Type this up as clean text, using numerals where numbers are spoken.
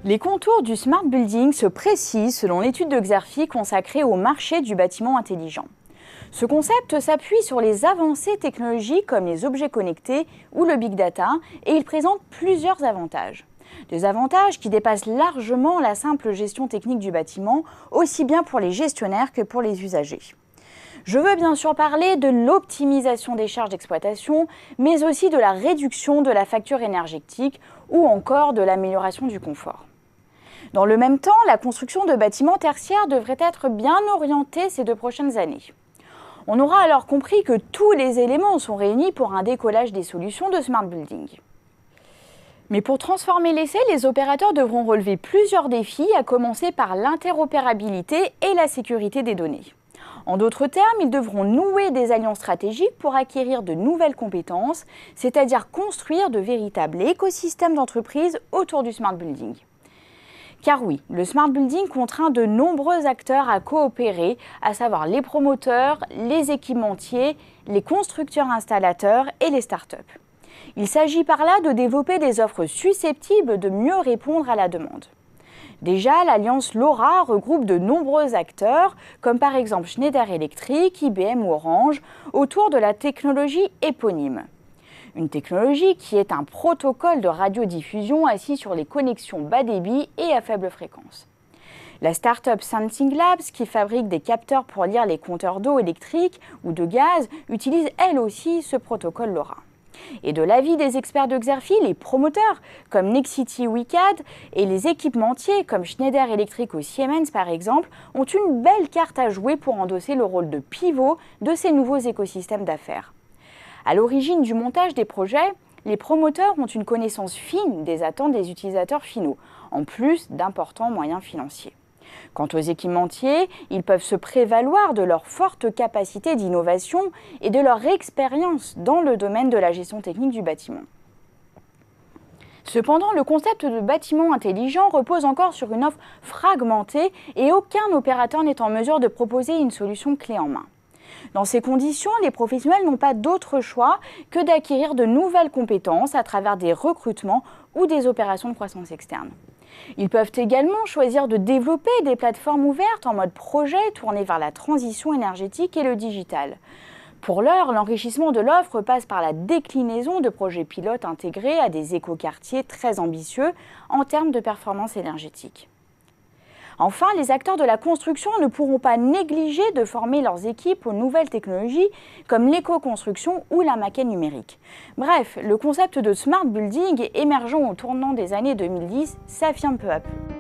Les contours du Smart Building se précisent selon l'étude de Xerfi consacrée au marché du bâtiment intelligent. Ce concept s'appuie sur les avancées technologiques comme les objets connectés ou le big data et il présente plusieurs avantages. Des avantages qui dépassent largement la simple gestion technique du bâtiment, aussi bien pour les gestionnaires que pour les usagers. Je veux bien sûr parler de l'optimisation des charges d'exploitation, mais aussi de la réduction de la facture énergétique ou encore de l'amélioration du confort. Dans le même temps, la construction de bâtiments tertiaires devrait être bien orientée ces 2 prochaines années. On aura alors compris que tous les éléments sont réunis pour un décollage des solutions de Smart Building. Mais pour transformer l'essai, les opérateurs devront relever plusieurs défis, à commencer par l'interopérabilité et la sécurité des données. En d'autres termes, ils devront nouer des alliances stratégiques pour acquérir de nouvelles compétences, c'est-à-dire construire de véritables écosystèmes d'entreprises autour du Smart Building. Car oui, le Smart Building contraint de nombreux acteurs à coopérer, à savoir les promoteurs, les équipementiers, les constructeurs-installateurs et les startups. Il s'agit par là de développer des offres susceptibles de mieux répondre à la demande. Déjà, l'alliance LoRa regroupe de nombreux acteurs, comme par exemple Schneider Electric, IBM ou Orange, autour de la technologie éponyme. Une technologie qui est un protocole de radiodiffusion assis sur les connexions bas débit et à faible fréquence. La start-up Sensing Labs, qui fabrique des capteurs pour lire les compteurs d'eau électrique ou de gaz, utilise elle aussi ce protocole LoRa. Et de l'avis des experts de Xerfi, les promoteurs comme Nexity ou ICAD et les équipementiers comme Schneider Electric ou Siemens par exemple ont une belle carte à jouer pour endosser le rôle de pivot de ces nouveaux écosystèmes d'affaires. À l'origine du montage des projets, les promoteurs ont une connaissance fine des attentes des utilisateurs finaux, en plus d'importants moyens financiers. Quant aux équipementiers, ils peuvent se prévaloir de leur forte capacité d'innovation et de leur expérience dans le domaine de la gestion technique du bâtiment. Cependant, le concept de bâtiment intelligent repose encore sur une offre fragmentée et aucun opérateur n'est en mesure de proposer une solution clé en main. Dans ces conditions, les professionnels n'ont pas d'autre choix que d'acquérir de nouvelles compétences à travers des recrutements ou des opérations de croissance externe. Ils peuvent également choisir de développer des plateformes ouvertes en mode projet tournées vers la transition énergétique et le digital. Pour l'heure, l'enrichissement de l'offre passe par la déclinaison de projets pilotes intégrés à des écoquartiers très ambitieux en termes de performance énergétique. Enfin, les acteurs de la construction ne pourront pas négliger de former leurs équipes aux nouvelles technologies comme l'éco-construction ou la maquette numérique. Bref, le concept de Smart Building émergeant au tournant des années 2010 s'affirme peu à peu.